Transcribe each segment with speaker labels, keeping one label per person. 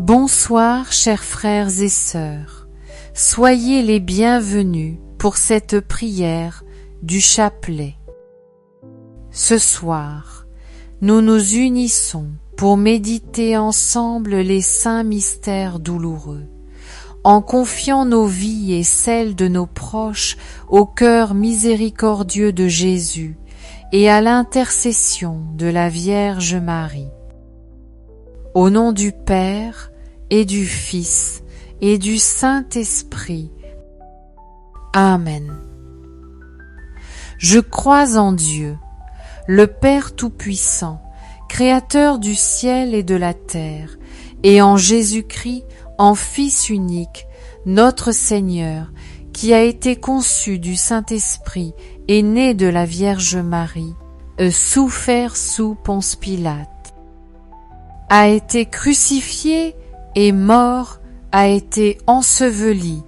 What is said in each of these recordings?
Speaker 1: Bonsoir, chers frères et sœurs. Soyez les bienvenus pour cette prière du chapelet. Ce soir, nous nous unissons pour méditer ensemble les saints mystères douloureux, en confiant nos vies et celles de nos proches au cœur miséricordieux de Jésus et à l'intercession de la Vierge Marie. Au nom du Père et du Fils et du Saint-Esprit. Amen. Je crois en Dieu, le Père Tout-Puissant, Créateur du ciel et de la terre, et en Jésus-Christ, en Fils unique, notre Seigneur, qui a été conçu du Saint-Esprit et né de la Vierge Marie, souffert sous Ponce Pilate, a été crucifié et mort, a été enseveli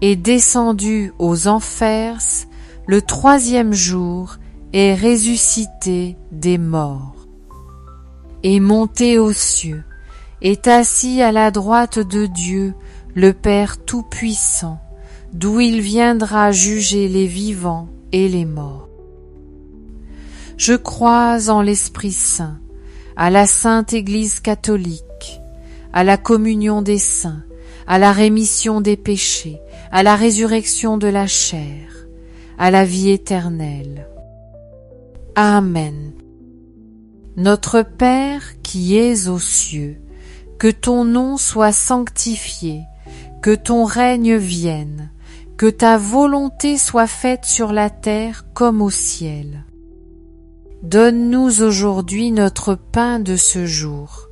Speaker 1: et descendu aux enfers, le troisième jour est ressuscité des morts, est monté aux cieux, est assis à la droite de Dieu, le Père Tout-Puissant, d'où il viendra juger les vivants et les morts. Je crois en l'Esprit Saint, à la Sainte Église catholique, à la communion des saints, à la rémission des péchés, à la résurrection de la chair, à la vie éternelle. Amen. Notre Père qui es aux cieux, que ton nom soit sanctifié, que ton règne vienne, que ta volonté soit faite sur la terre comme au ciel. Donne-nous aujourd'hui notre pain de ce jour.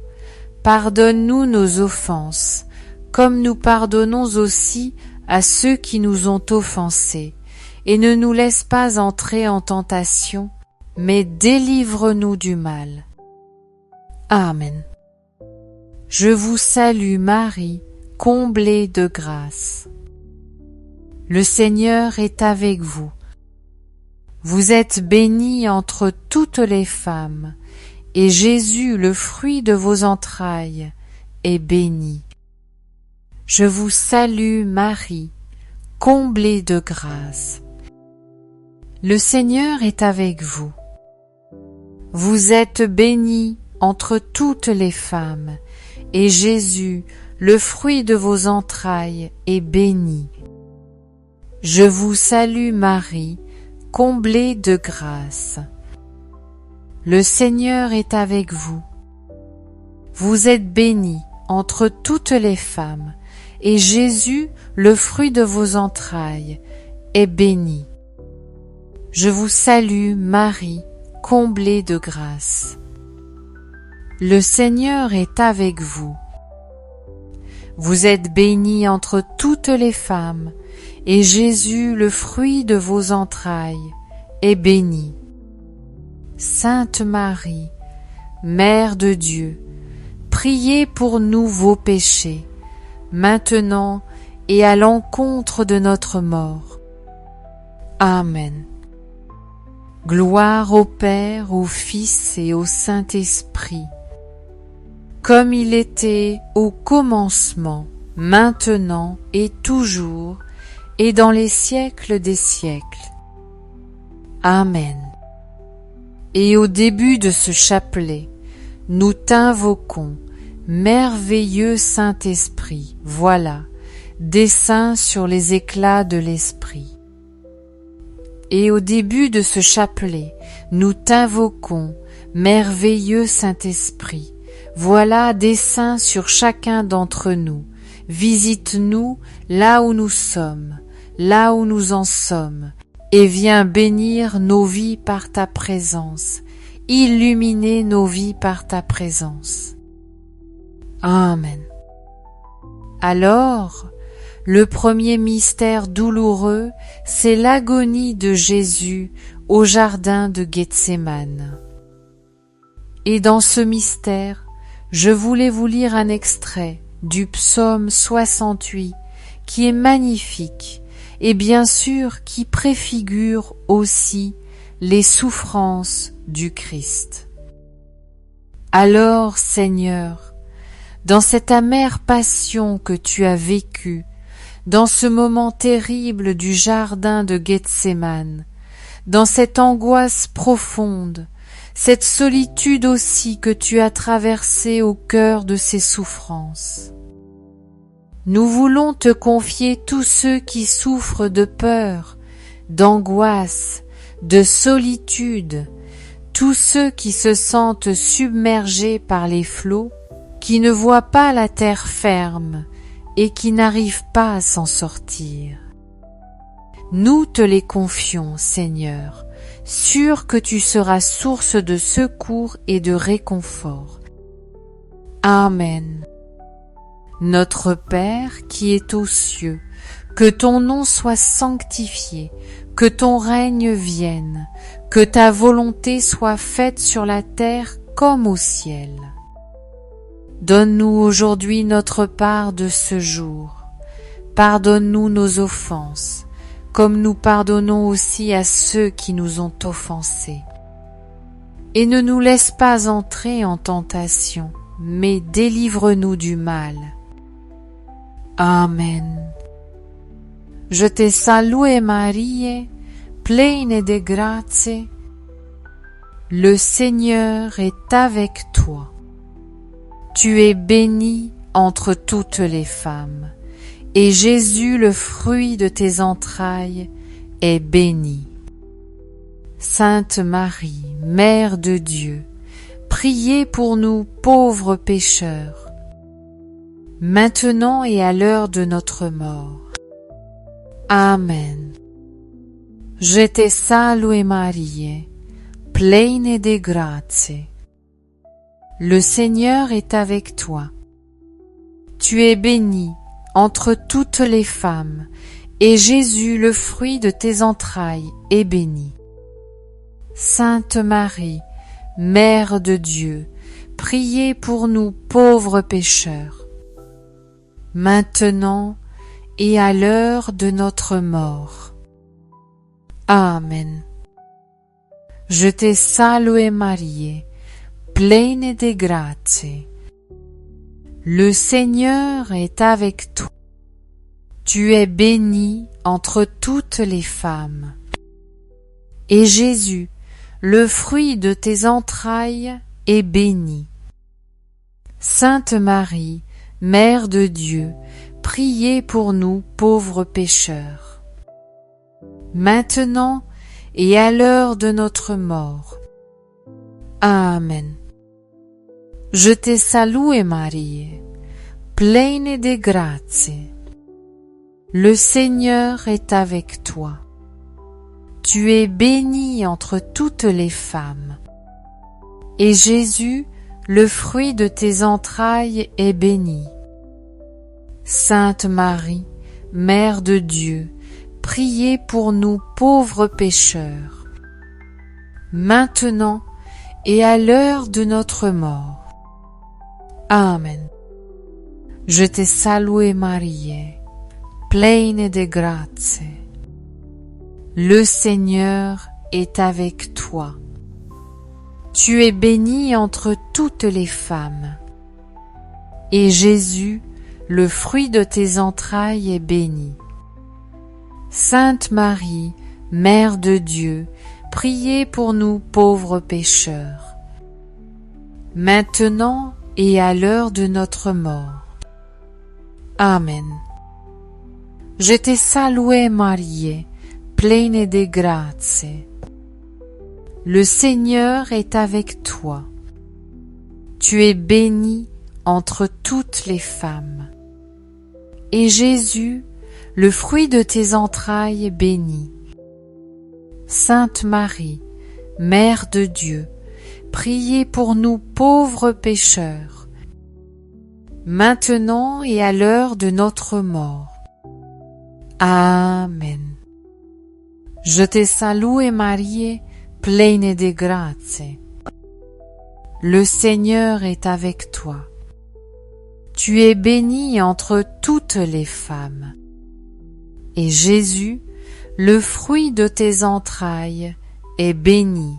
Speaker 1: Pardonne-nous nos offenses, comme nous pardonnons aussi à ceux qui nous ont offensés, et ne nous laisse pas entrer en tentation, mais délivre-nous du mal. Amen. Je vous salue Marie, comblée de grâce. Le Seigneur est avec vous. Vous êtes bénie entre toutes les femmes, et Jésus, le fruit de vos entrailles, est béni. Je vous salue Marie, comblée de grâce. Le Seigneur est avec vous. Vous êtes bénie entre toutes les femmes, et Jésus, le fruit de vos entrailles, est béni. Je vous salue Marie, comblée de grâce. Le Seigneur est avec vous. Vous êtes bénie entre toutes les femmes, et Jésus, le fruit de vos entrailles, est béni. Je vous salue Marie, comblée de grâce. Le Seigneur est avec vous. Vous êtes bénie entre toutes les femmes, et Jésus, le fruit de vos entrailles, est béni. Sainte Marie, Mère de Dieu, priez pour nous vos péchés, maintenant et à l'encontre de notre mort. Amen. Gloire au Père, au Fils et au Saint-Esprit, comme il était au commencement, maintenant et toujours, et dans les siècles des siècles. Amen. Et au début de ce chapelet, nous t'invoquons, merveilleux Saint-Esprit, voilà, descends sur les éclats de l'Esprit. Et au début de ce chapelet, nous t'invoquons, merveilleux Saint-Esprit, voilà, descends sur chacun d'entre nous, visite-nous là où nous sommes, là où nous en sommes, et viens bénir nos vies par ta présence, illuminer nos vies par ta présence. Amen. Alors, le premier mystère douloureux, c'est l'agonie de Jésus au jardin de Gethsémane. Et dans ce mystère, je voulais vous lire un extrait du psaume 68 qui est magnifique et bien sûr qui préfigure aussi les souffrances du Christ. Alors, Seigneur, dans cette amère passion que tu as vécue, dans ce moment terrible du jardin de Gethsémane, dans cette angoisse profonde, cette solitude aussi que tu as traversée au cœur de ces souffrances. Nous voulons te confier tous ceux qui souffrent de peur, d'angoisse, de solitude, tous ceux qui se sentent submergés par les flots, qui ne voient pas la terre ferme et qui n'arrivent pas à s'en sortir. Nous te les confions, Seigneur, sûrs que tu seras source de secours et de réconfort. Amen. Notre Père qui es aux cieux, que ton nom soit sanctifié, que ton règne vienne, que ta volonté soit faite sur la terre comme au ciel. Donne-nous aujourd'hui notre part de ce jour. Pardonne-nous nos offenses, comme nous pardonnons aussi à ceux qui nous ont offensés. Et ne nous laisse pas entrer en tentation, mais délivre-nous du mal. Amen. Je te salue Marie, pleine de grâce. Le Seigneur est avec toi. Tu es bénie entre toutes les femmes, et Jésus, le fruit de tes entrailles, est béni. Sainte Marie, Mère de Dieu, priez pour nous pauvres pécheurs, maintenant et à l'heure de notre mort. Amen. Je te salue Marie, pleine de grâce. Le Seigneur est avec toi. Tu es bénie entre toutes les femmes, et Jésus, le fruit de tes entrailles, est béni. Sainte Marie, Mère de Dieu, priez pour nous pauvres pécheurs, maintenant et à l'heure de notre mort. Amen. Je te salue Marie, pleine de grâce. Le Seigneur est avec toi. Tu es bénie entre toutes les femmes. Et Jésus, le fruit de tes entrailles, est béni. Sainte Marie, Mère de Dieu, priez pour nous pauvres pécheurs, maintenant et à l'heure de notre mort. Amen. Je te salue Marie, pleine de grâce. Le Seigneur est avec toi. Tu es bénie entre toutes les femmes. Et Jésus, le fruit de tes entrailles, est béni. Sainte Marie, Mère de Dieu, priez pour nous pauvres pécheurs, maintenant et à l'heure de notre mort. Amen. Je te salue Marie, pleine de grâce. Le Seigneur est avec toi. Tu es bénie entre toutes les femmes. Et Jésus, le fruit de tes entrailles, est béni. Sainte Marie, Mère de Dieu, priez pour nous pauvres pécheurs, maintenant et à l'heure de notre mort. Amen. Je te salue Marie, pleine de grâce. Le Seigneur est avec toi. Tu es bénie entre toutes les femmes. Et Jésus, le fruit de tes entrailles, est béni. Sainte Marie, Mère de Dieu, priez pour nous pauvres pécheurs, maintenant et à l'heure de notre mort. Amen. Je te salue Marie, pleine de grâce. Le Seigneur est avec toi. Tu es bénie entre toutes les femmes. Et Jésus, le fruit de tes entrailles, est béni.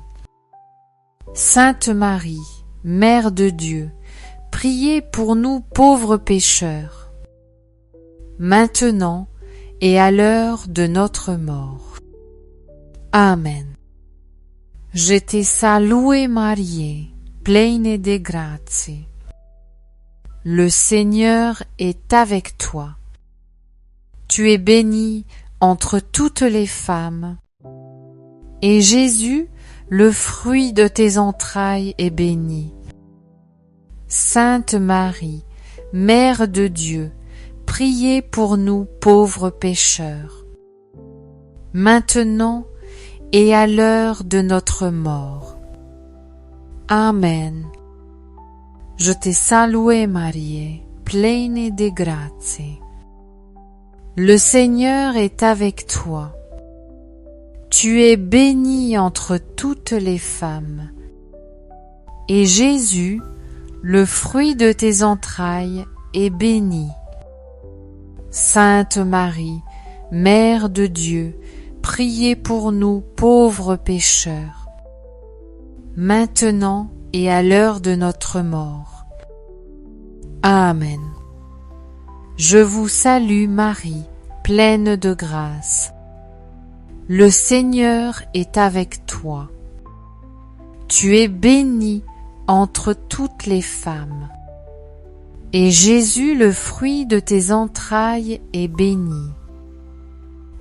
Speaker 1: Sainte Marie, Mère de Dieu, priez pour nous pauvres pécheurs, maintenant et à l'heure de notre mort. Amen. Je te salue Marie, pleine de grâce. Le Seigneur est avec toi. Tu es bénie entre toutes les femmes, et Jésus, le fruit de tes entrailles, est béni. Sainte Marie, Mère de Dieu, priez pour nous pauvres pécheurs, maintenant et à l'heure de notre mort. Amen. Je te salue Marie, pleine de grâce. Le Seigneur est avec toi. Tu es bénie entre toutes les femmes, et Jésus, le fruit de tes entrailles, est béni. Sainte Marie, Mère de Dieu, priez pour nous pauvres pécheurs, maintenant et à l'heure de notre mort. Amen. Je vous salue Marie, pleine de grâce. Le Seigneur est avec toi. Tu es bénie entre toutes les femmes, et Jésus, le fruit de tes entrailles, est béni.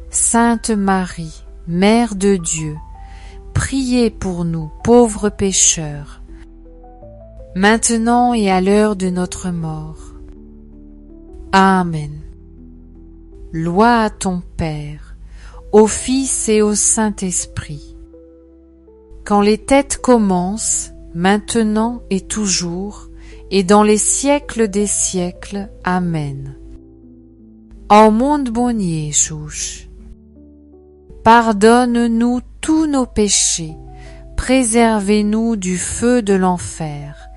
Speaker 1: Sainte Marie, Mère de Dieu, priez pour nous pauvres pécheurs, maintenant et à l'heure de notre mort. Amen. Loi à ton Père, au Fils et au Saint-Esprit, quand les têtes commencent, maintenant et toujours, et dans les siècles des siècles. Amen. Au monde bon Jésus, pardonne-nous tous nos péchés, préservez-nous du feu de l'enfer,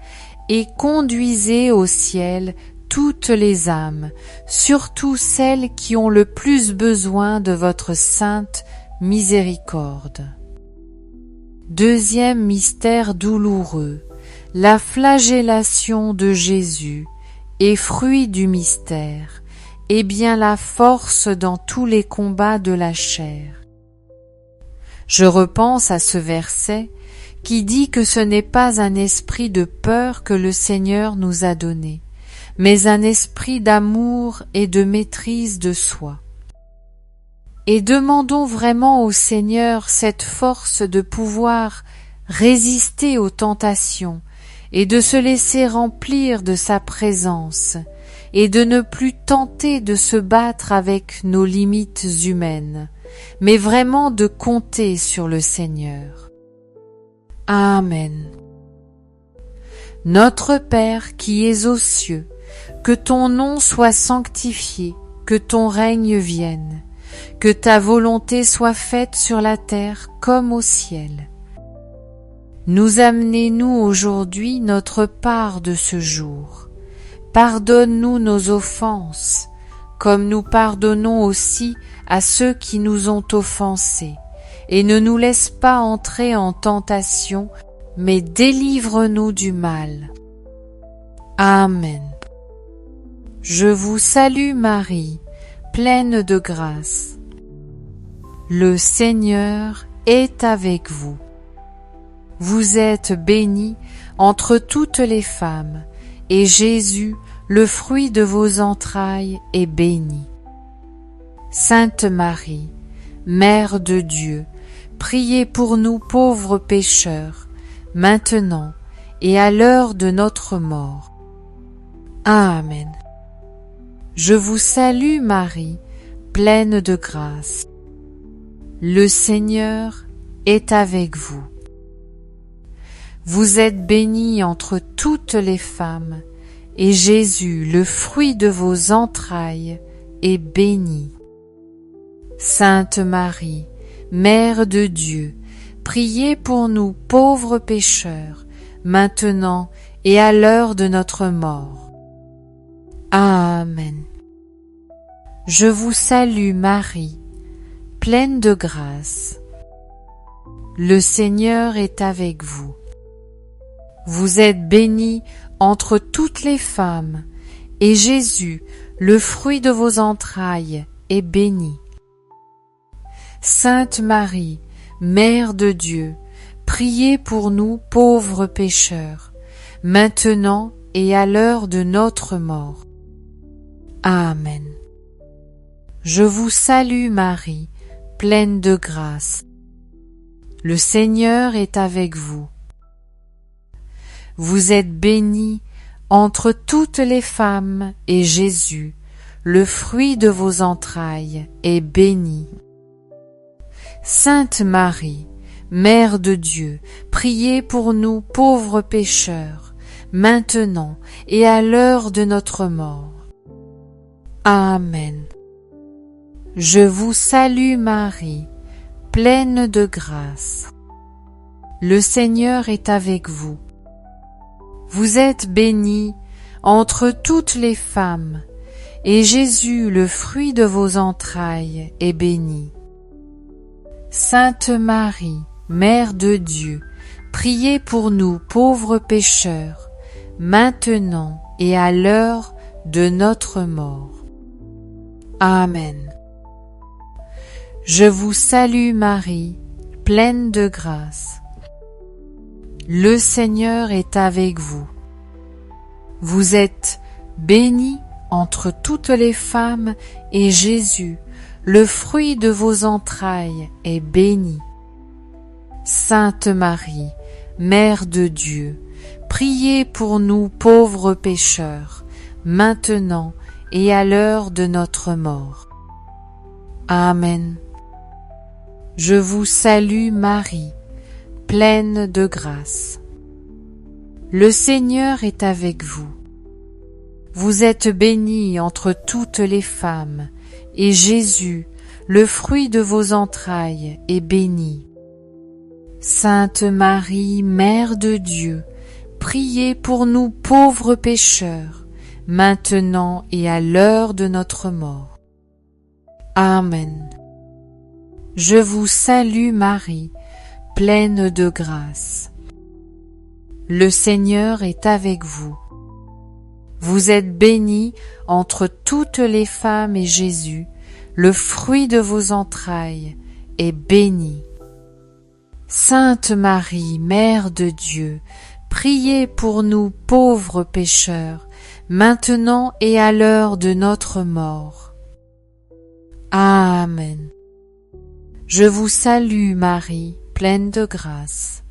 Speaker 1: et conduisez au ciel toutes les âmes, surtout celles qui ont le plus besoin de votre sainte miséricorde. Deuxième mystère douloureux, la flagellation de Jésus, et fruit du mystère, et bien la force dans tous les combats de la chair. Je repense à ce verset qui dit que ce n'est pas un esprit de peur que le Seigneur nous a donné, mais un esprit d'amour et de maîtrise de soi. Et demandons vraiment au Seigneur cette force de pouvoir résister aux tentations et de se laisser remplir de sa présence et de ne plus tenter de se battre avec nos limites humaines, mais vraiment de compter sur le Seigneur. Amen. Notre Père qui es aux cieux, que ton nom soit sanctifié, que ton règne vienne, que ta volonté soit faite sur la terre comme au ciel. Nous amenez-nous aujourd'hui notre part de ce jour. Pardonne-nous nos offenses, comme nous pardonnons aussi à ceux qui nous ont offensés, et ne nous laisse pas entrer en tentation, mais délivre-nous du mal. Amen. Je vous salue Marie, pleine de grâce. Le Seigneur est avec vous. Vous êtes bénie entre toutes les femmes, et Jésus, le fruit de vos entrailles, est béni. Sainte Marie, Mère de Dieu, priez pour nous pauvres pécheurs, maintenant et à l'heure de notre mort. Amen. Je vous salue Marie, pleine de grâce. Le Seigneur est avec vous. Vous êtes bénie entre toutes les femmes, et Jésus, le fruit de vos entrailles, est béni. Sainte Marie, Mère de Dieu, priez pour nous pauvres pécheurs, maintenant et à l'heure de notre mort. Amen. Je vous salue Marie, pleine de grâce. Le Seigneur est avec vous. Vous êtes bénie entre toutes les femmes, et Jésus, le fruit de vos entrailles, est béni. Sainte Marie, Mère de Dieu, priez pour nous pauvres pécheurs, maintenant et à l'heure de notre mort. Amen. Je vous salue Marie, pleine de grâce. Le Seigneur est avec vous. Vous êtes bénie entre toutes les femmes, et Jésus, le fruit de vos entrailles, est béni. Sainte Marie, Mère de Dieu, priez pour nous pauvres pécheurs, maintenant et à l'heure de notre mort. Amen. Je vous salue Marie, pleine de grâce. Le Seigneur est avec vous. Vous êtes bénie entre toutes les femmes, et Jésus, le fruit de vos entrailles, est béni. Sainte Marie, Mère de Dieu, priez pour nous pauvres pécheurs, maintenant et à l'heure de notre mort. Amen. Je vous salue Marie, pleine de grâce. Le Seigneur est avec vous. Vous êtes bénie entre toutes les femmes, et Jésus, le fruit de vos entrailles, est béni. Sainte Marie, Mère de Dieu, priez pour nous pauvres pécheurs, maintenant et à l'heure de notre mort. Amen. Je vous salue Marie, pleine de grâce. Le Seigneur est avec vous. Vous êtes bénie entre toutes les femmes, et Jésus, le fruit de vos entrailles, est béni. Sainte Marie, Mère de Dieu, priez pour nous pauvres pécheurs, maintenant et à l'heure de notre mort. Amen. Je vous salue Marie, pleine de grâce. Le Seigneur est avec vous. Vous êtes bénie entre toutes les femmes, et Jésus, le fruit de vos entrailles, est béni. Sainte Marie, Mère de Dieu, priez pour nous pauvres pécheurs, maintenant et à l'heure de notre mort. Amen. Je vous salue Marie, pleine de grâce.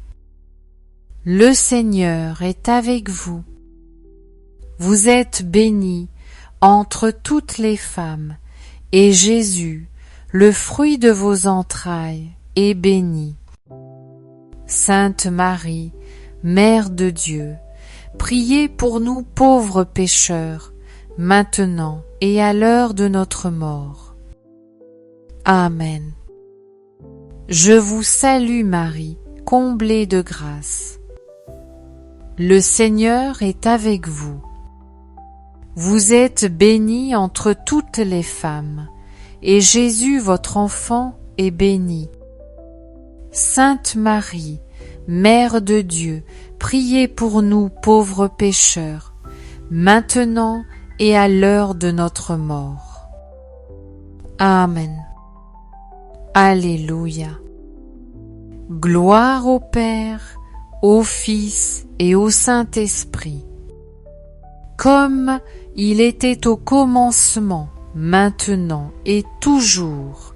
Speaker 1: Le Seigneur est avec vous. Vous êtes bénie entre toutes les femmes, et Jésus, le fruit de vos entrailles, est béni. Sainte Marie, Mère de Dieu, priez pour nous pauvres pécheurs, maintenant et à l'heure de notre mort. Amen. Je vous salue Marie, comblée de grâce. Le Seigneur est avec vous. Vous êtes bénie entre toutes les femmes, et Jésus, votre enfant, est béni. Sainte Marie, Mère de Dieu, priez pour nous pauvres pécheurs, maintenant et à l'heure de notre mort. Amen. Alléluia. Gloire au Père, au Fils et au Saint-Esprit, comme il était au commencement, maintenant et toujours,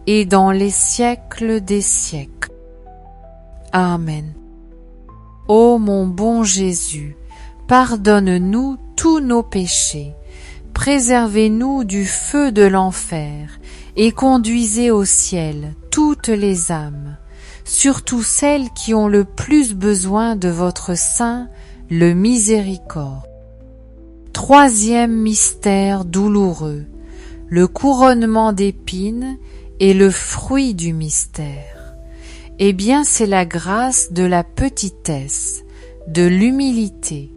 Speaker 1: et dans les siècles des siècles. Amen. Ô mon bon Jésus, pardonne-nous tous nos péchés, préservez-nous du feu de l'enfer, et conduisez au ciel toutes les âmes, surtout celles qui ont le plus besoin de votre saint, le miséricorde. Troisième mystère douloureux, le couronnement d'épines et le fruit du mystère. Eh bien, c'est la grâce de la petitesse, de l'humilité.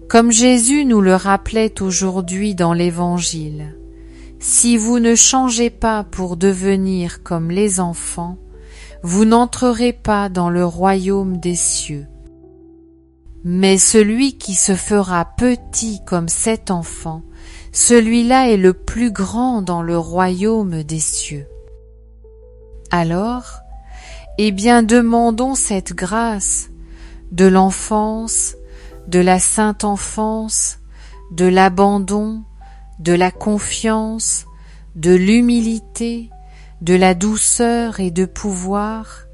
Speaker 1: Comme Jésus nous le rappelait aujourd'hui dans l'Évangile, si vous ne changez pas pour devenir comme les enfants, vous n'entrerez pas dans le royaume des cieux. Mais celui qui se fera petit comme cet enfant, celui-là est le plus grand dans le royaume des cieux. » Alors, demandons cette grâce de l'enfance, de la sainte enfance, de l'abandon, de la confiance, de l'humilité, de la douceur et de pouvoir,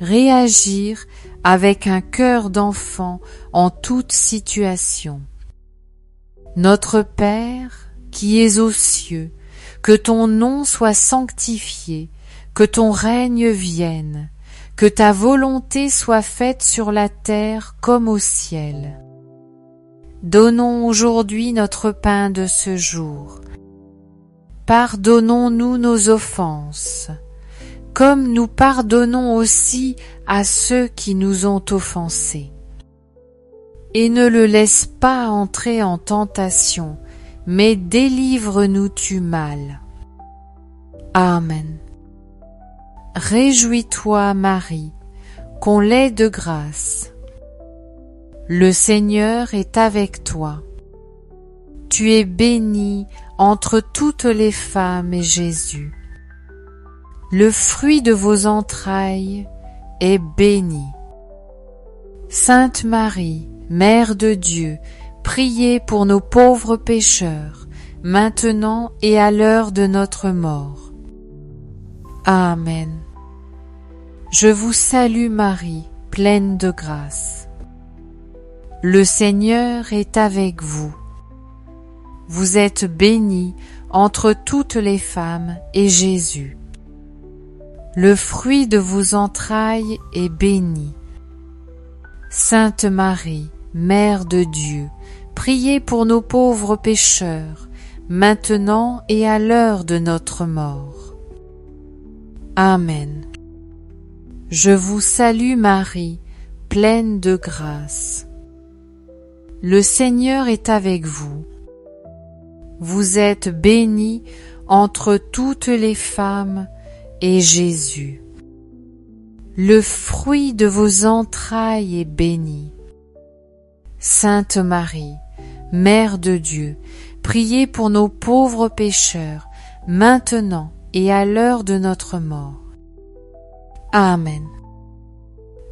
Speaker 1: réagir avec un cœur d'enfant en toute situation. Notre Père, qui es aux cieux, que ton nom soit sanctifié, que ton règne vienne, que ta volonté soit faite sur la terre comme au ciel. Donnons aujourd'hui notre pain de ce jour. Pardonnons-nous nos offenses, comme nous pardonnons aussi à ceux qui nous ont offensés. Et ne le laisse pas entrer en tentation, mais délivre-nous du mal. Amen. Réjouis-toi, Marie, qu'on l'ait de grâce. Le Seigneur est avec toi. Tu es bénie entre toutes les femmes et Jésus, le fruit de vos entrailles, est béni. Sainte Marie, Mère de Dieu, priez pour nos pauvres pécheurs, maintenant et à l'heure de notre mort. Amen. Je vous salue Marie, pleine de grâce. Le Seigneur est avec vous. Vous êtes bénie entre toutes les femmes et Jésus, le fruit de vos entrailles, est béni. Sainte Marie, Mère de Dieu, priez pour nos pauvres pécheurs, maintenant et à l'heure de notre mort. Amen. Je vous salue Marie, pleine de grâce. Le Seigneur est avec vous. Vous êtes bénie entre toutes les femmes, et Jésus, le fruit de vos entrailles, est béni. Sainte Marie, Mère de Dieu, priez pour nos pauvres pécheurs, maintenant et à l'heure de notre mort. Amen.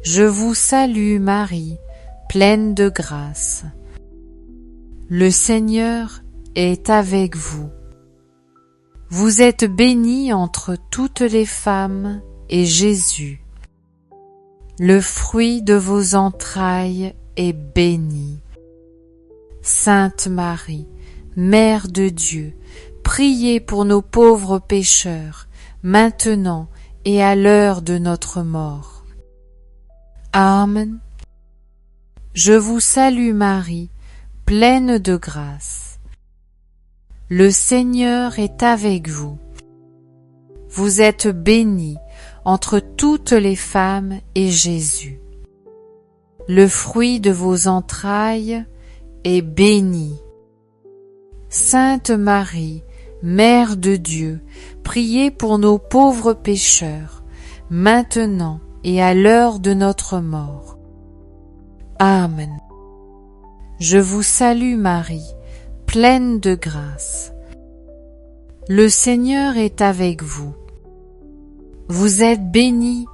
Speaker 1: Je vous salue Marie, pleine de grâce. Le Seigneur est avec vous. Vous êtes bénie entre toutes les femmes, et Jésus, le fruit de vos entrailles, est béni. Sainte Marie, Mère de Dieu, priez pour nos pauvres pécheurs, maintenant et à l'heure de notre mort. Amen. Je vous salue Marie, pleine de grâce. Le Seigneur est avec vous. Vous êtes bénie entre toutes les femmes, et Jésus, le fruit de vos entrailles, est béni. Sainte Marie, Mère de Dieu, priez pour nos pauvres pécheurs, maintenant et à l'heure de notre mort. Amen. Je vous salue Marie, pleine de grâce. Le Seigneur est avec vous. Vous êtes bénie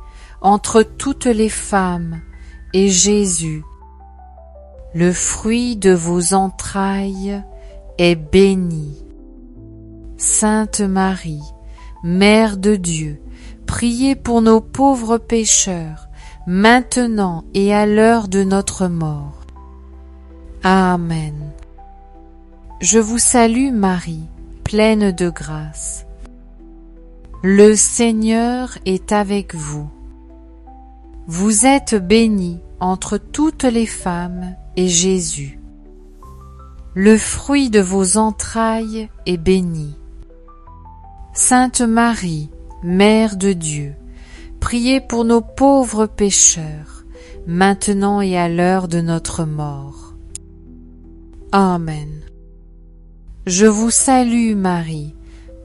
Speaker 1: entre toutes les femmes, et Jésus, le fruit de vos entrailles, est béni. Sainte Marie, Mère de Dieu, priez pour nos pauvres pécheurs, maintenant et à l'heure de notre mort. Amen. Je vous salue Marie, pleine de grâce. Le Seigneur est avec vous. Vous êtes bénie entre toutes les femmes, et Jésus, le fruit de vos entrailles, est béni. Sainte Marie, Mère de Dieu, priez pour nos pauvres pécheurs, maintenant et à l'heure de notre mort. Amen. Je vous salue Marie,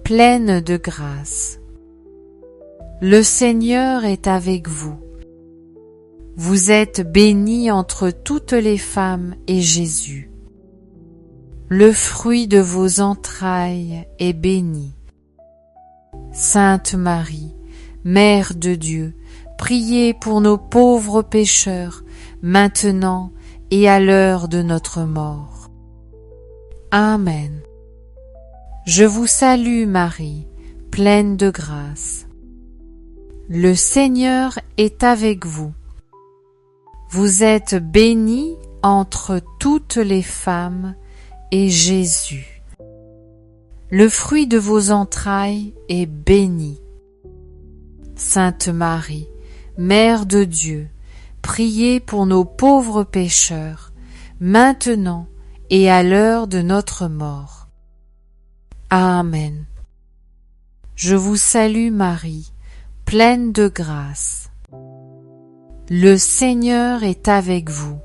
Speaker 1: pleine de grâce. Le Seigneur est avec vous. Vous êtes bénie entre toutes les femmes et Jésus, le fruit de vos entrailles, est béni. Sainte Marie, Mère de Dieu, priez pour nos pauvres pécheurs, maintenant et à l'heure de notre mort. Amen. Je vous salue Marie, pleine de grâce. Le Seigneur est avec vous. Vous êtes bénie entre toutes les femmes, et Jésus, le fruit de vos entrailles, est béni. Sainte Marie, Mère de Dieu, priez pour nos pauvres pécheurs, maintenant et à l'heure de notre mort. Amen. Je vous salue Marie, pleine de grâce. Le Seigneur est avec vous.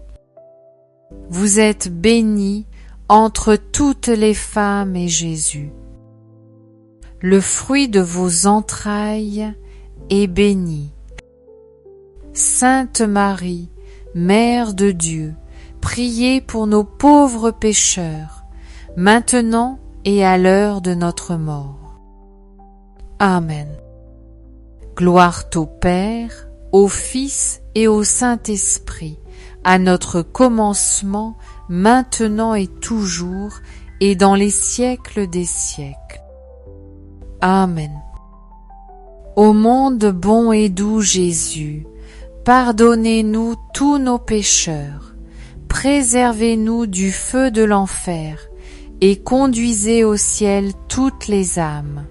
Speaker 1: Vous êtes bénie entre toutes les femmes et Jésus, le fruit de vos entrailles, est béni. Sainte Marie, Mère de Dieu, priez pour nos pauvres pécheurs, maintenant et à l'heure de notre mort. Amen. Gloire au Père, au Fils et au Saint-Esprit, à notre commencement, maintenant et toujours, et dans les siècles des siècles. Amen. Ô monde bon et doux Jésus, pardonnez-nous tous nos pécheurs, préservez-nous du feu de l'enfer, et conduisez au ciel toutes les âmes,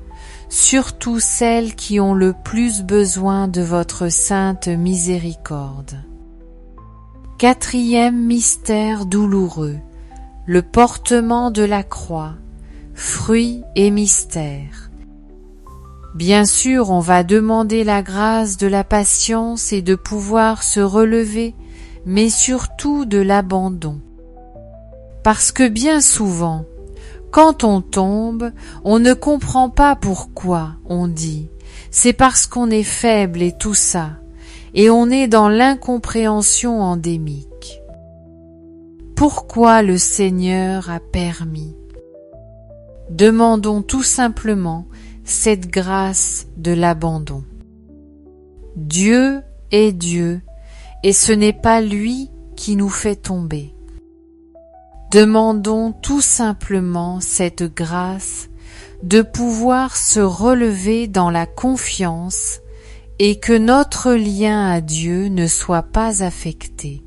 Speaker 1: surtout celles qui ont le plus besoin de votre sainte miséricorde. Quatrième mystère douloureux, le portement de la croix, fruit et mystère. Bien sûr, on va demander la grâce de la patience et de pouvoir se relever, mais surtout de l'abandon. Parce que bien souvent, quand on tombe, on ne comprend pas pourquoi, on dit. C'est parce qu'on est faible et tout ça. Et on est dans l'incompréhension endémique. Pourquoi le Seigneur a permis? Demandons tout simplement cette grâce de l'abandon. Dieu est Dieu, et ce n'est pas lui qui nous fait tomber. Demandons tout simplement cette grâce de pouvoir se relever dans la confiance et que notre lien à Dieu ne soit pas affecté.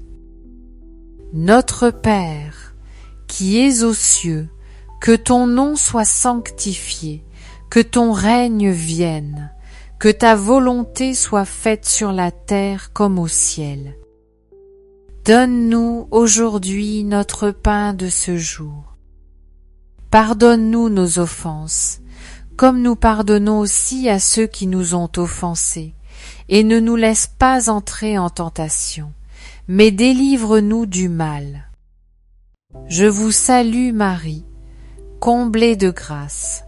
Speaker 1: Notre Père, qui es aux cieux, que ton nom soit sanctifié, que ton règne vienne, que ta volonté soit faite sur la terre comme au ciel. Donne-nous aujourd'hui notre pain de ce jour. Pardonne-nous nos offenses, comme nous pardonnons aussi à ceux qui nous ont offensés, et ne nous laisse pas entrer en tentation, mais délivre-nous du mal. Je vous salue Marie, comblée de grâce.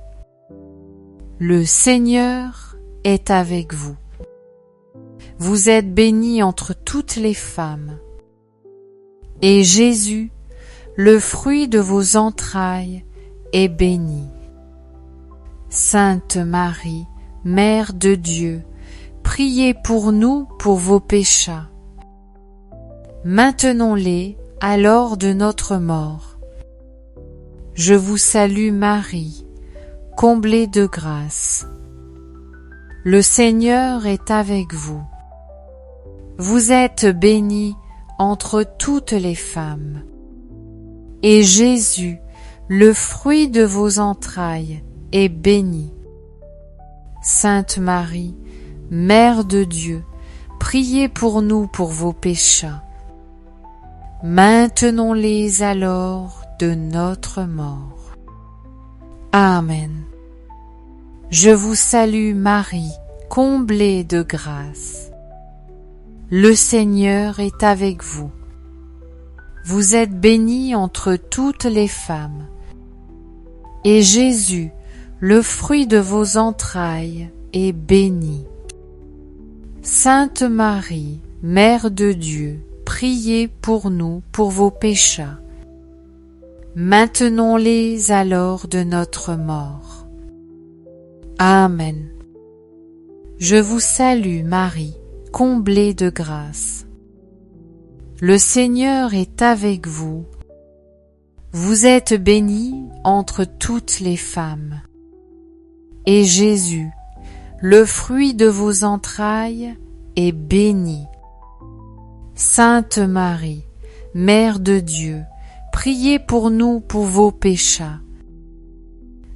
Speaker 1: Le Seigneur est avec vous. Vous êtes bénie entre toutes les femmes, et Jésus, le fruit de vos entrailles, est béni. Sainte Marie, Mère de Dieu, priez pour nous pour vos péchés. Maintenons-les à l'heure de notre mort. Je vous salue Marie, comblée de grâce. Le Seigneur est avec vous. Vous êtes bénie entre toutes les femmes. Et Jésus, le fruit de vos entrailles, est béni. Sainte Marie, Mère de Dieu, priez pour nous pour vos péchés. Maintenons-les à l'heure de notre mort. Amen. Je vous salue Marie, comblée de grâce. Le Seigneur est avec vous. Vous êtes bénie entre toutes les femmes. Et Jésus, le fruit de vos entrailles, est béni. Sainte Marie, Mère de Dieu, priez pour nous pour vos péchés. Maintenons-les à l'heure de notre mort. Amen. Je vous salue Marie, comblée de grâce. Le Seigneur est avec vous. Vous êtes bénie entre toutes les femmes. Et Jésus, le fruit de vos entrailles, est béni. Sainte Marie, Mère de Dieu, priez pour nous pour vos péchés.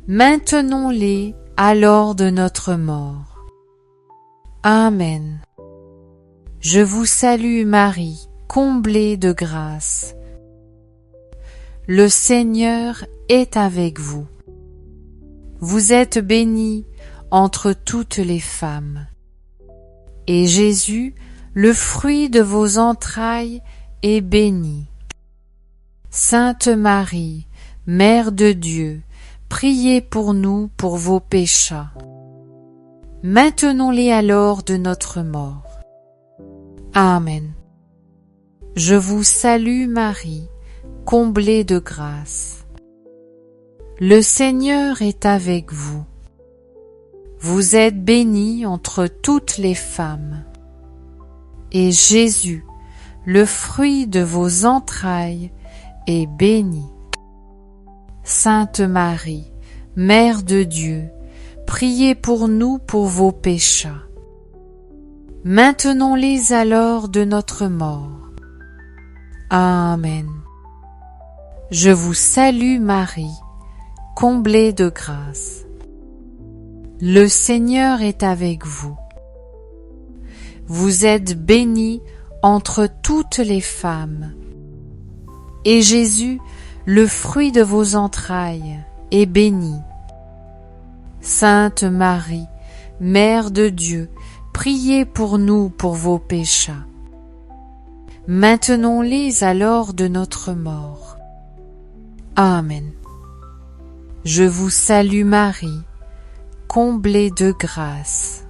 Speaker 1: Maintenons-les à l'heure de notre mort. Amen. Je vous salue Marie, comblée de grâce. Le Seigneur est avec vous. Vous êtes bénie entre toutes les femmes. Et Jésus, le fruit de vos entrailles, est béni. Sainte Marie, Mère de Dieu, priez pour nous pour vos péchés. Maintenons-les à l'heure de notre mort. Amen. Je vous salue Marie, comblée de grâce. Le Seigneur est avec vous. Vous êtes bénie entre toutes les femmes. Et Jésus, le fruit de vos entrailles, est béni. Sainte Marie, Mère de Dieu, priez pour nous pour vos péchés. Maintenons-les à l'heure de notre mort. Amen. Je vous salue Marie, comblée de grâce. Le Seigneur est avec vous. Vous êtes bénie entre toutes les femmes. Et Jésus, le fruit de vos entrailles, est béni. Sainte Marie, Mère de Dieu, priez pour nous pour vos péchés. Maintenons-les à l'heure de notre mort. Amen. Je vous salue Marie, comblée de grâce.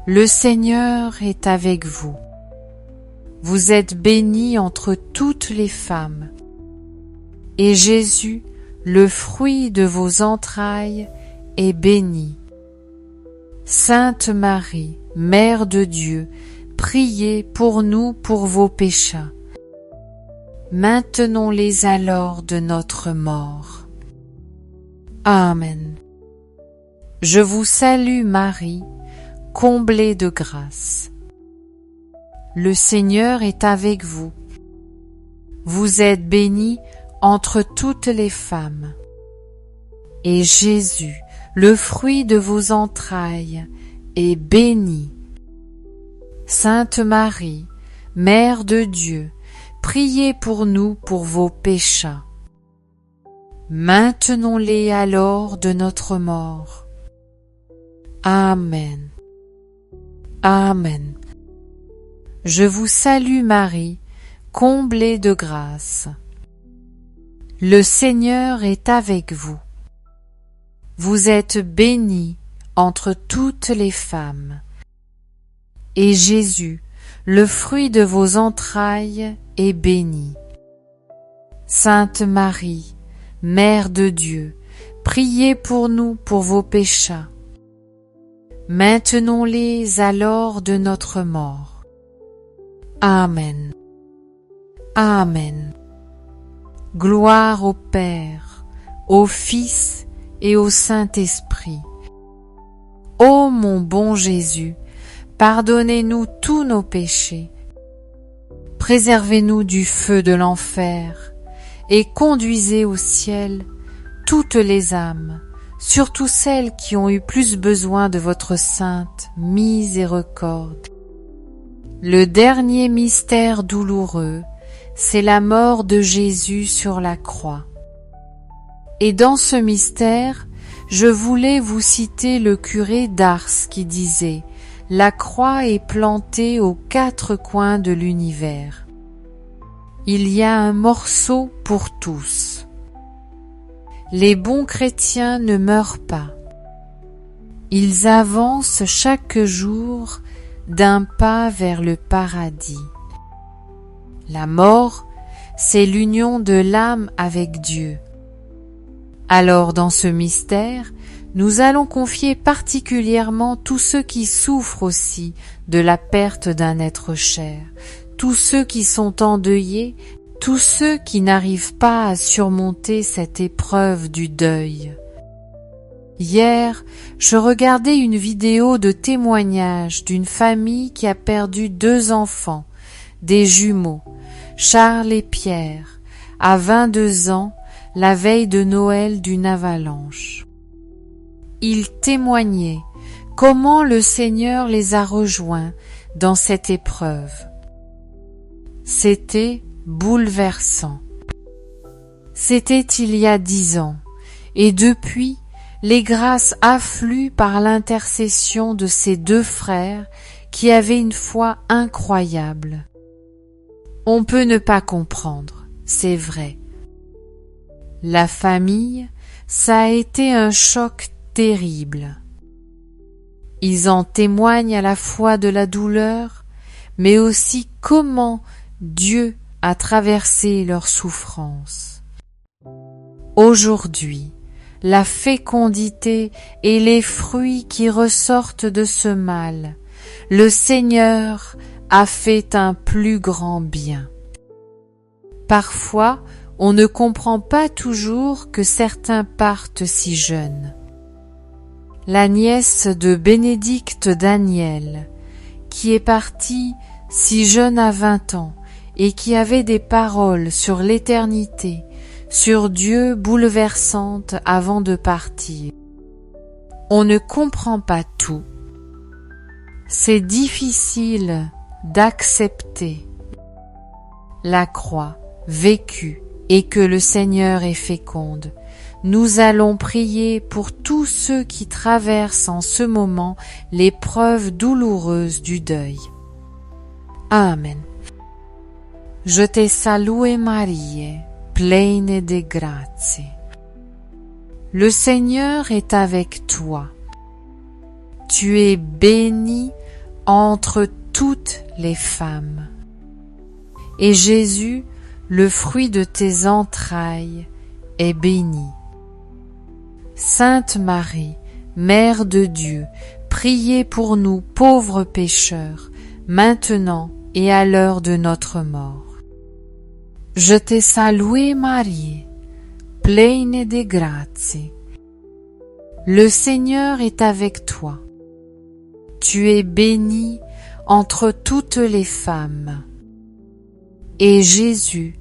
Speaker 1: Le Seigneur est avec vous. Vous êtes bénie entre toutes les femmes. Et Jésus, le fruit de vos entrailles, est béni. Sainte Marie, Mère de Dieu, priez pour nous pour vos péchés. Maintenons-les à l'heure de notre mort. Amen. Je vous salue Marie, comblée de grâce. Le Seigneur est avec vous. Vous êtes bénie entre toutes les femmes. Et Jésus, le fruit de vos entrailles, est béni. Sainte Marie, Mère de Dieu, priez pour nous pour vos péchés. Maintenons-les à l'heure de notre mort. Amen. Amen. Je vous salue Marie, comblée de grâce. Le Seigneur est avec vous. Vous êtes bénie entre toutes les femmes. Et Jésus, le fruit de vos entrailles, est béni. Sainte Marie, Mère de Dieu, priez pour nous pour vos péchés. Maintenons-les à l'heure de notre mort. Amen. Amen. Gloire au Père, au Fils et au Saint-Esprit. Ô mon bon Jésus, pardonnez-nous tous nos péchés, préservez-nous du feu de l'enfer et conduisez au ciel toutes les âmes, surtout celles qui ont eu plus besoin de votre sainte miséricorde. Le dernier mystère douloureux, c'est la mort de Jésus sur la croix. Et dans ce mystère, je voulais vous citer le curé d'Ars qui disait « La croix est plantée aux quatre coins de l'univers. Il y a un morceau pour tous. Les bons chrétiens ne meurent pas. Ils avancent chaque jour d'un pas vers le paradis. La mort, c'est l'union de l'âme avec Dieu. Alors dans ce mystère, nous allons confier particulièrement tous ceux qui souffrent aussi de la perte d'un être cher, tous ceux qui sont endeuillés, tous ceux qui n'arrivent pas à surmonter cette épreuve du deuil. Hier, je regardais une vidéo de témoignage d'une famille qui a perdu 2 enfants, des jumeaux, Charles et Pierre, à 22 ans, la veille de Noël d'une avalanche. Ils témoignaient comment le Seigneur les a rejoints dans cette épreuve. C'était bouleversant. C'était il y a 10 ans, et depuis, les grâces affluent par l'intercession de ces 2 frères qui avaient une foi incroyable. On peut ne pas comprendre, c'est vrai. La famille, ça a été un choc terrible. Ils en témoignent à la fois de la douleur, mais aussi comment Dieu a traversé leur souffrance. Aujourd'hui, la fécondité et les fruits qui ressortent de ce mal, le Seigneur a fait un plus grand bien. Parfois, on ne comprend pas toujours que certains partent si jeunes. La nièce de Bénédicte Daniel, qui est partie si jeune à 20 ans et qui avait des paroles sur l'éternité, sur Dieu bouleversantes avant de partir. On ne comprend pas tout. C'est difficile d'accepter la croix vécue et que le Seigneur est féconde. Nous allons prier pour tous ceux qui traversent en ce moment l'épreuve douloureuse du deuil. Amen. Je te salue Marie, pleine de grâce. Le Seigneur est avec toi. Tu es bénie entre toutes les femmes. Et Jésus, le fruit de tes entrailles, est béni. Sainte Marie, Mère de Dieu, priez pour nous pauvres pécheurs, maintenant et à l'heure de notre mort. Je te salue Marie, pleine de grâce. Le Seigneur est avec toi. Tu es bénie entre toutes les femmes. Et Jésus,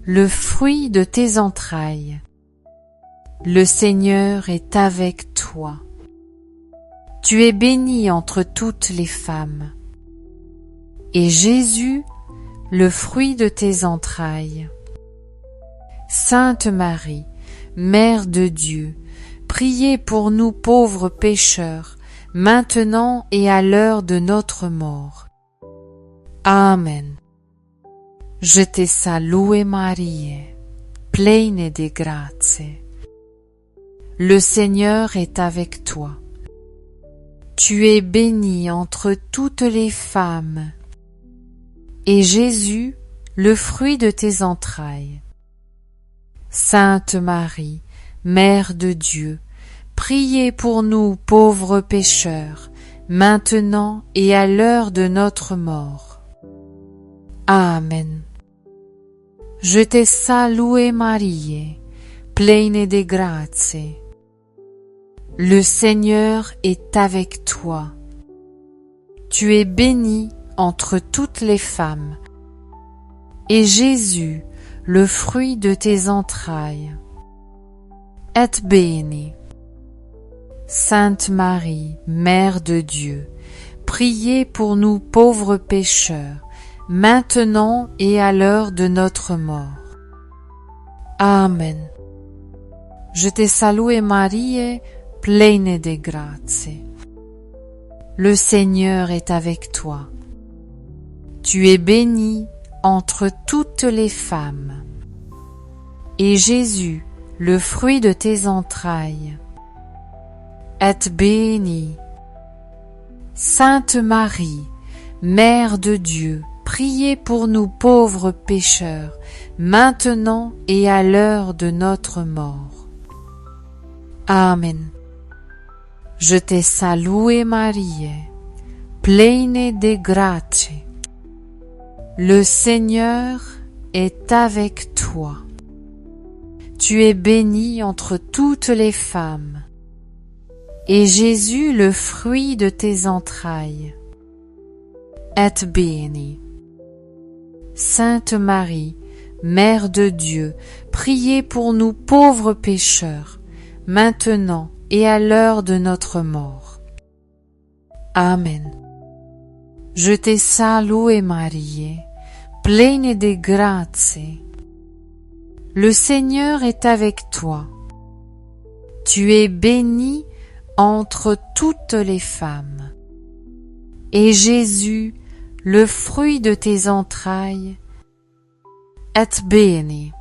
Speaker 1: le fruit de tes entrailles, le Seigneur est avec toi. Tu es bénie entre toutes les femmes. Et Jésus, le fruit de tes entrailles. Sainte Marie, Mère de Dieu, priez pour nous pauvres pécheurs, maintenant et à l'heure de notre mort. Amen. Je te salue Marie, pleine de grâce. Le Seigneur est avec toi. Tu es bénie entre toutes les femmes. Et Jésus, le fruit de tes entrailles. Sainte Marie, Mère de Dieu, priez pour nous pauvres pécheurs, maintenant et à l'heure de notre mort. Amen. Je te salue Marie, pleine de grâce. Le Seigneur est avec toi. Tu es bénie entre toutes les femmes. Et Jésus, le fruit de tes entrailles, est béni. Sainte Marie, Mère de Dieu, priez pour nous pauvres pécheurs, maintenant et à l'heure de notre mort. Amen. Je te salue Marie, pleine de grâce. Le Seigneur est avec toi. Tu es bénie entre toutes les femmes. Et Jésus, le fruit de tes entrailles, est béni. Sainte Marie, Mère de Dieu, priez pour nous pauvres pécheurs, maintenant et à l'heure de notre mort. Amen. Je te salue Marie, pleine de grâce. Le Seigneur est avec toi. Tu es bénie entre toutes les femmes, et Jésus, le fruit de tes entrailles, est béni. Sainte Marie, Mère de Dieu, priez pour nous pauvres pécheurs, maintenant et à l'heure de notre mort. Amen. Je te salue Marie, pleine de grâce. Le Seigneur est avec toi. Tu es bénie entre toutes les femmes, et Jésus, le fruit de tes entrailles, est béni.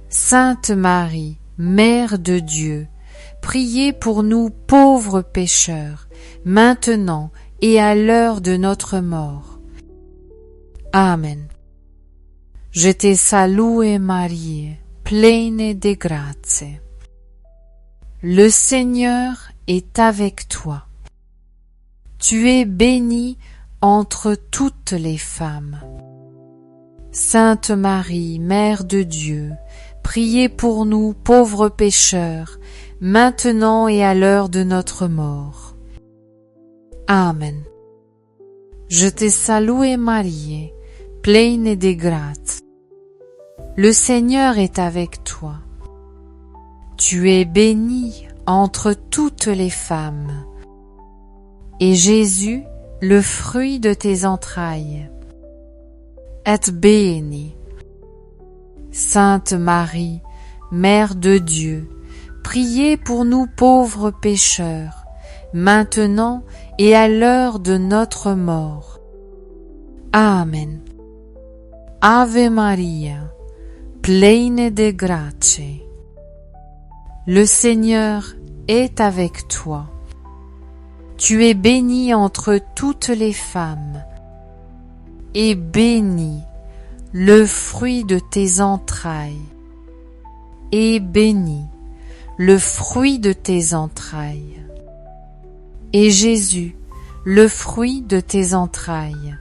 Speaker 1: Sainte Marie, Mère de Dieu, priez pour nous pauvres pécheurs, maintenant et à l'heure de notre mort. Amen. Je te salue Marie, pleine de grâce. Le Seigneur est avec toi. Tu es bénie entre toutes les femmes. Sainte Marie, Mère de Dieu, priez pour nous pauvres pécheurs, maintenant et à l'heure de notre mort. Amen. Je te salue Marie, pleine de grâce. Le Seigneur est avec toi. Tu es bénie entre toutes les femmes, et Jésus, le fruit de tes entrailles, est béni. Sainte Marie, Mère de Dieu, priez pour nous pauvres pécheurs, maintenant et à l'heure de notre mort. Amen. Ave Maria, pleine de grâce. Le Seigneur est avec toi. Tu es bénie entre toutes les femmes, et béni le fruit de tes entrailles, et béni le fruit de tes entrailles, et Jésus, le fruit de tes entrailles.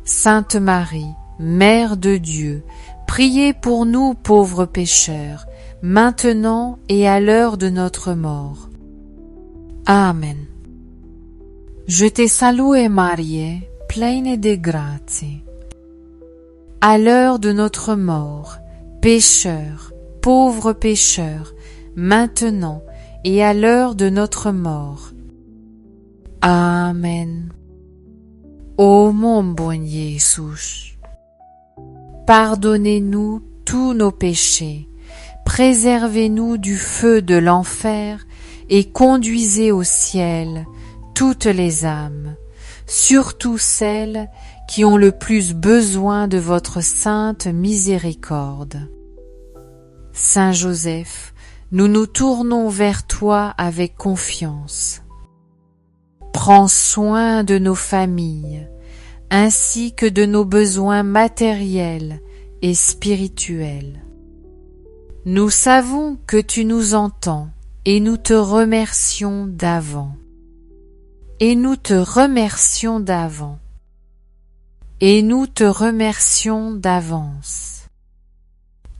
Speaker 1: Sainte Marie, Mère de Dieu, priez pour nous pauvres pécheurs, maintenant et à l'heure de notre mort. Amen. Je te salue Marie, pleine de grâce. À l'heure de notre mort, pécheurs, pauvres pécheurs, maintenant et à l'heure de notre mort. Amen. Ô mon bon Jésus, pardonnez-nous tous nos péchés, préservez-nous du feu de l'enfer et conduisez au ciel toutes les âmes, surtout celles qui ont le plus besoin de votre sainte miséricorde. Saint Joseph, nous nous tournons vers toi avec confiance. Prends soin de nos familles, ainsi que de nos besoins matériels et spirituels. Nous savons que tu nous entends et nous te remercions d'avant. Et nous te remercions d'avant. Et nous te remercions d'avance.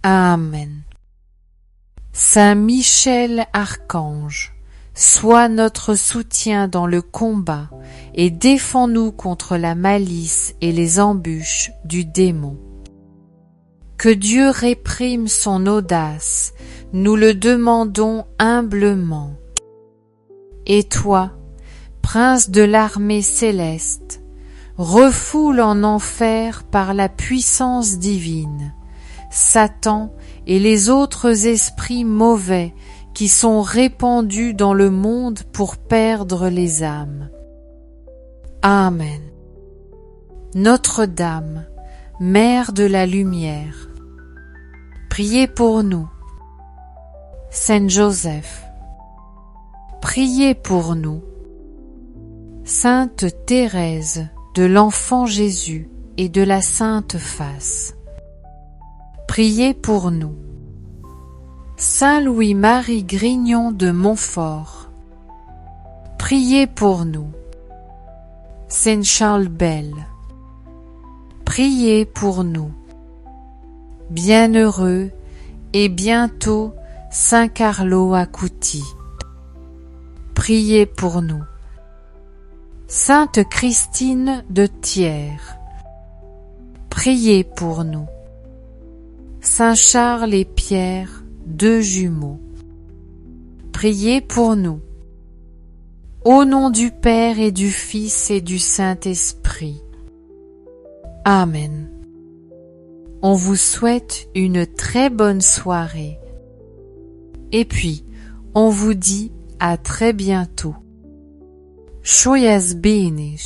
Speaker 1: Amen. Saint Michel Archange, sois notre soutien dans le combat et défends-nous contre la malice et les embûches du démon. Que Dieu réprime son audace, nous le demandons humblement. Et toi, Prince de l'armée céleste, refoule en enfer par la puissance divine Satan et les autres esprits mauvais qui sont répandus dans le monde pour perdre les âmes. Amen. Notre-Dame, Mère de la Lumière, priez pour nous. Saint Joseph, priez pour nous. Sainte Thérèse de l'Enfant Jésus et de la Sainte Face, priez pour nous. Saint Louis-Marie Grignon de Montfort, priez pour nous. Saint Charles Bell, priez pour nous. Bienheureux et bientôt Saint Carlo Acuti, priez pour nous. Sainte Christine de Thiers, priez pour nous. Saint Charles et Pierre, deux jumeaux, priez pour nous. Au nom du Père et du Fils et du Saint-Esprit. Amen. On vous souhaite une très bonne soirée. Et puis, on vous dit à très bientôt. Joias Benes.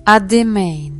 Speaker 1: A demain.